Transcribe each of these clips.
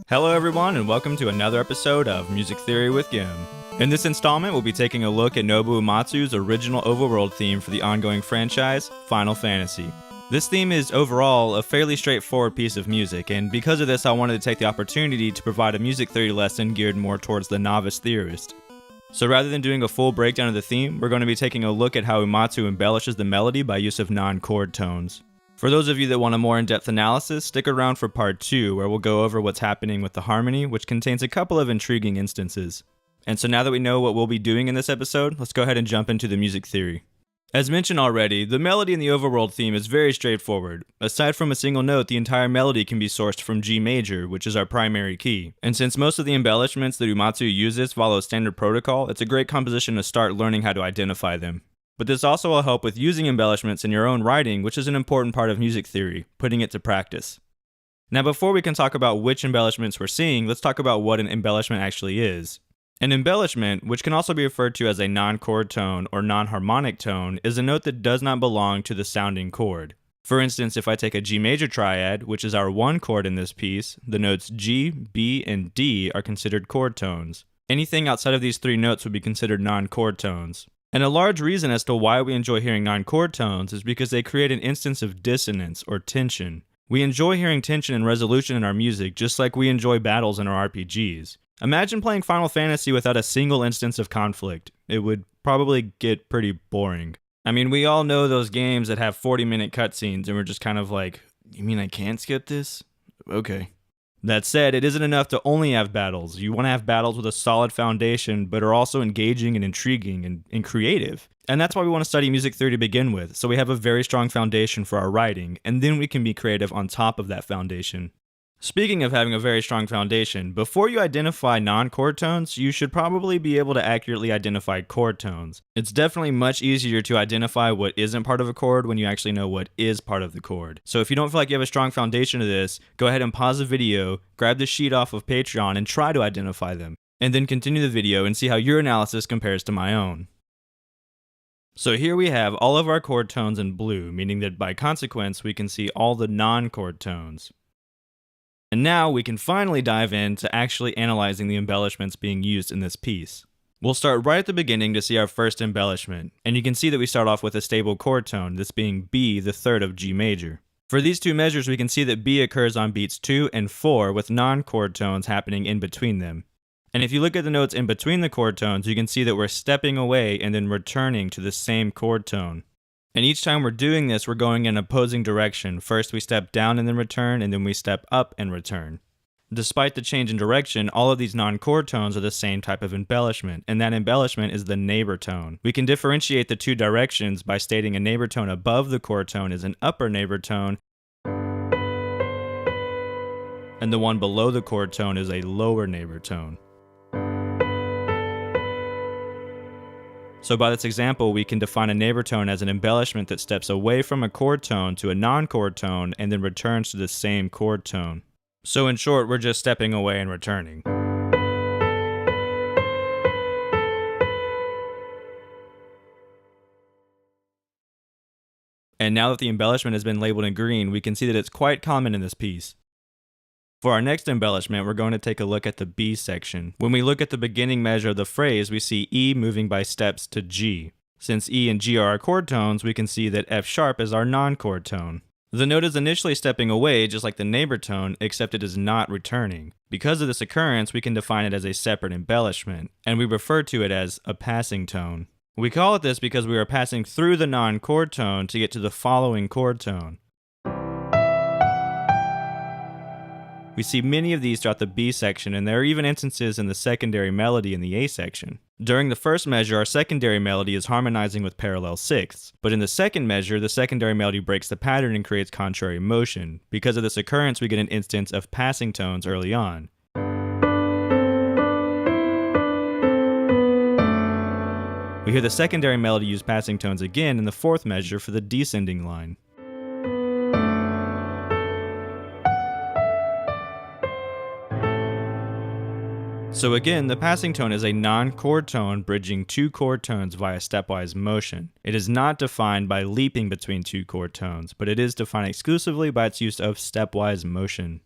Hello everyone and welcome to another episode of Music Theory with Guim. In this installment, we'll be taking a look at Nobuo Uematsu's original Overworld theme for the ongoing franchise, Final Fantasy. This theme is overall a fairly straightforward piece of music, and because of this I wanted to take the opportunity to provide a music theory lesson geared more towards the novice theorist. So rather than doing a full breakdown of the theme, we're going to be taking a look at how Uematsu embellishes the melody by use of non-chord tones. For those of you that want a more in-depth analysis, stick around for part 2 where we'll go over what's happening with the harmony, which contains a couple of intriguing instances. And so now that we know what we'll be doing in this episode, let's go ahead and jump into the music theory. As mentioned already, the melody in the Overworld theme is very straightforward. Aside from a single note, the entire melody can be sourced from G major, which is our primary key. And since most of the embellishments that Uematsu uses follow standard protocol, it's a great composition to start learning how to identify them. But this also will help with using embellishments in your own writing, which is an important part of music theory, putting it to practice. Now before we can talk about which embellishments we're seeing, let's talk about what an embellishment actually is. An embellishment, which can also be referred to as a non-chord tone or non-harmonic tone, is a note that does not belong to the sounding chord. For instance, if I take a G major triad, which is our one chord in this piece, the notes G, B, and D are considered chord tones. Anything outside of these three notes would be considered non-chord tones. And a large reason as to why we enjoy hearing non-chord tones is because they create an instance of dissonance or tension. We enjoy hearing tension and resolution in our music just like we enjoy battles in our RPGs. Imagine playing Final Fantasy without a single instance of conflict. It would probably get pretty boring. I mean, we all know those games that have 40-minute cutscenes and we're just kind of like, you mean I can't skip this? Okay. That said, it isn't enough to only have battles. You want to have battles with a solid foundation, but are also engaging and intriguing and creative. And that's why we want to study music theory to begin with, so we have a very strong foundation for our writing, and then we can be creative on top of that foundation. Speaking of having a very strong foundation, before you identify non-chord tones, you should probably be able to accurately identify chord tones. It's definitely much easier to identify what isn't part of a chord when you actually know what is part of the chord. So if you don't feel like you have a strong foundation to this, go ahead and pause the video, grab the sheet off of Patreon, and try to identify them. And then continue the video and see how your analysis compares to my own. So here we have all of our chord tones in blue, meaning that by consequence we can see all the non-chord tones. And now we can finally dive into actually analyzing the embellishments being used in this piece. We'll start right at the beginning to see our first embellishment, and you can see that we start off with a stable chord tone, this being B, the third of G major. For these two measures, we can see that B occurs on beats 2 and 4 with non-chord tones happening in between them. And if you look at the notes in between the chord tones, you can see that we're stepping away and then returning to the same chord tone. And each time we're doing this, we're going in opposing direction. First we step down and then return, and then we step up and return. Despite the change in direction, all of these non-chord tones are the same type of embellishment, and that embellishment is the neighbor tone. We can differentiate the two directions by stating a neighbor tone above the chord tone is an upper neighbor tone, and the one below the chord tone is a lower neighbor tone. So by this example, we can define a neighbor tone as an embellishment that steps away from a chord tone to a non-chord tone and then returns to the same chord tone. So in short, we're just stepping away and returning. And now that the embellishment has been labeled in green, we can see that it's quite common in this piece. For our next embellishment, we're going to take a look at the B section. When we look at the beginning measure of the phrase, we see E moving by steps to G. Since E and G are our chord tones, we can see that F sharp is our non-chord tone. The note is initially stepping away just like the neighbor tone, except it is not returning. Because of this occurrence, we can define it as a separate embellishment, and we refer to it as a passing tone. We call it this because we are passing through the non-chord tone to get to the following chord tone. We see many of these throughout the B section, and there are even instances in the secondary melody in the A section. During the first measure, our secondary melody is harmonizing with parallel sixths, but in the second measure, the secondary melody breaks the pattern and creates contrary motion. Because of this occurrence, we get an instance of passing tones early on. We hear the secondary melody use passing tones again in the fourth measure for the descending line. So again, the passing tone is a non-chord tone bridging two chord tones via stepwise motion. It is not defined by leaping between two chord tones, but it is defined exclusively by its use of stepwise motion.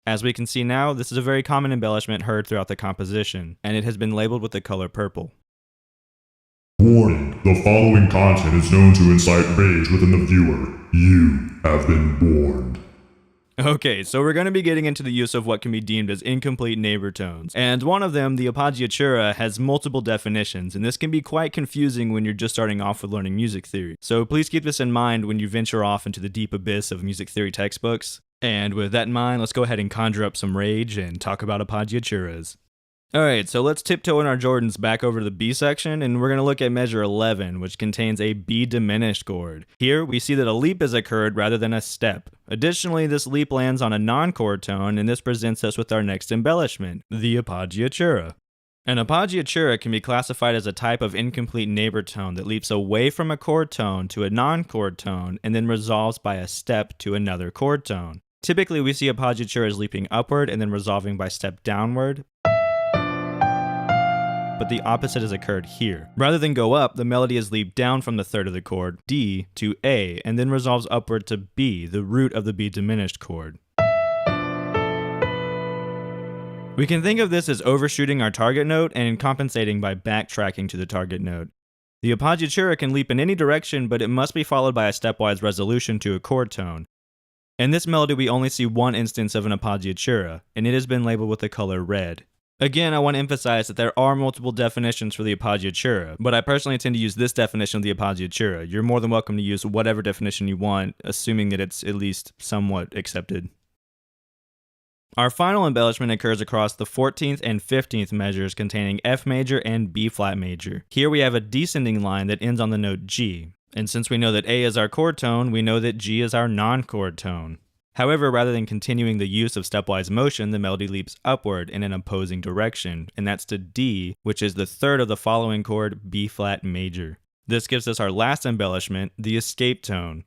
As we can see now, this is a very common embellishment heard throughout the composition, and it has been labeled with the color purple. Warning, the following content is known to incite rage within the viewer. You have been warned. Okay, so we're going to be getting into the use of what can be deemed as incomplete neighbor tones, and one of them, the Appoggiatura, has multiple definitions, and this can be quite confusing when you're just starting off with learning music theory. So please keep this in mind when you venture off into the deep abyss of music theory textbooks. And with that in mind, let's go ahead and conjure up some rage and talk about Appoggiaturas. Alright, so let's tiptoe in our Jordans back over to the B section, and we're going to look at measure 11, which contains a B diminished chord. Here, we see that a leap has occurred rather than a step. Additionally, this leap lands on a non-chord tone, and this presents us with our next embellishment, the Appoggiatura. An Appoggiatura can be classified as a type of incomplete neighbor tone that leaps away from a chord tone to a non-chord tone, and then resolves by a step to another chord tone. Typically, we see Appoggiaturas leaping upward and then resolving by step downward, but the opposite has occurred here. Rather than go up, the melody is leaped down from the third of the chord, D, to A, and then resolves upward to B, the root of the B diminished chord. We can think of this as overshooting our target note and compensating by backtracking to the target note. The Appoggiatura can leap in any direction, but it must be followed by a stepwise resolution to a chord tone. In this melody, we only see one instance of an Appoggiatura, and it has been labeled with the color red. Again, I want to emphasize that there are multiple definitions for the Appoggiatura, but I personally tend to use this definition of the Appoggiatura. You're more than welcome to use whatever definition you want, assuming that it's at least somewhat accepted. Our final embellishment occurs across the 14th and 15th measures containing F major and B flat major. Here we have a descending line that ends on the note G, and since we know that A is our chord tone, we know that G is our non-chord tone. However, rather than continuing the use of stepwise motion, the melody leaps upward in an opposing direction, and that's to D, which is the third of the following chord, B flat major. This gives us our last embellishment, the escape tone.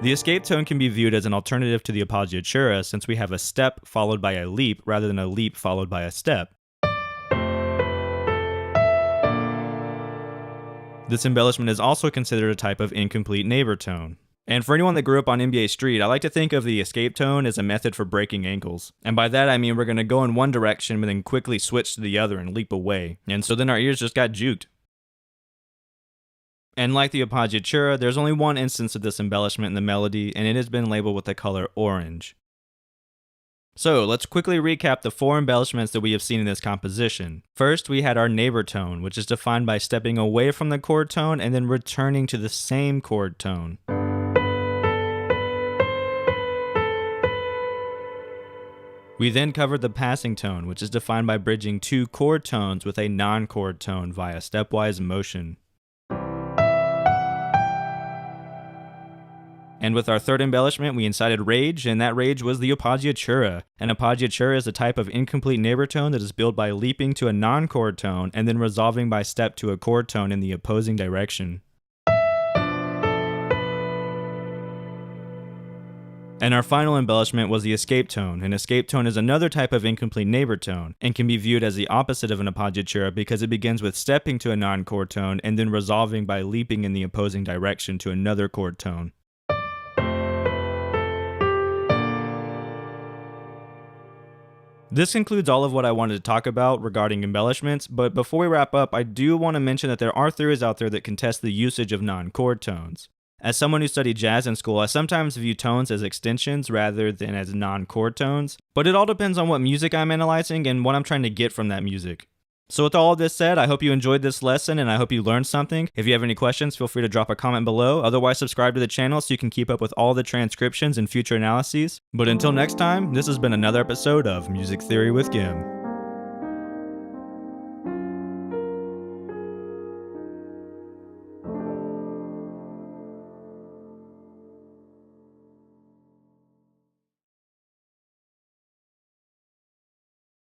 The escape tone can be viewed as an alternative to the Appoggiatura since we have a step followed by a leap rather than a leap followed by a step. This embellishment is also considered a type of incomplete neighbor tone. And for anyone that grew up on NBA Street, I like to think of the escape tone as a method for breaking ankles. And by that I mean we're going to go in one direction but then quickly switch to the other and leap away. And so then our ears just got juked. And like the Appoggiatura, there's only one instance of this embellishment in the melody, and it has been labeled with the color orange. So let's quickly recap the four embellishments that we have seen in this composition. First, we had our neighbor tone, which is defined by stepping away from the chord tone and then returning to the same chord tone. We then covered the passing tone, which is defined by bridging two chord tones with a non-chord tone via stepwise motion. And with our third embellishment, we incited rage, and that rage was the Appoggiatura. An Appoggiatura is a type of incomplete neighbor tone that is built by leaping to a non-chord tone and then resolving by step to a chord tone in the opposing direction. And our final embellishment was the escape tone. An escape tone is another type of incomplete neighbor tone and can be viewed as the opposite of an Appoggiatura because it begins with stepping to a non-chord tone and then resolving by leaping in the opposing direction to another chord tone. This concludes all of what I wanted to talk about regarding embellishments, but before we wrap up, I do want to mention that there are theories out there that contest the usage of non-chord tones. As someone who studied jazz in school, I sometimes view tones as extensions rather than as non-chord tones, but it all depends on what music I'm analyzing and what I'm trying to get from that music. So with all of this said, I hope you enjoyed this lesson and I hope you learned something. If you have any questions, feel free to drop a comment below. Otherwise, subscribe to the channel so you can keep up with all the transcriptions and future analyses. But until next time, this has been another episode of Music Theory with Guim.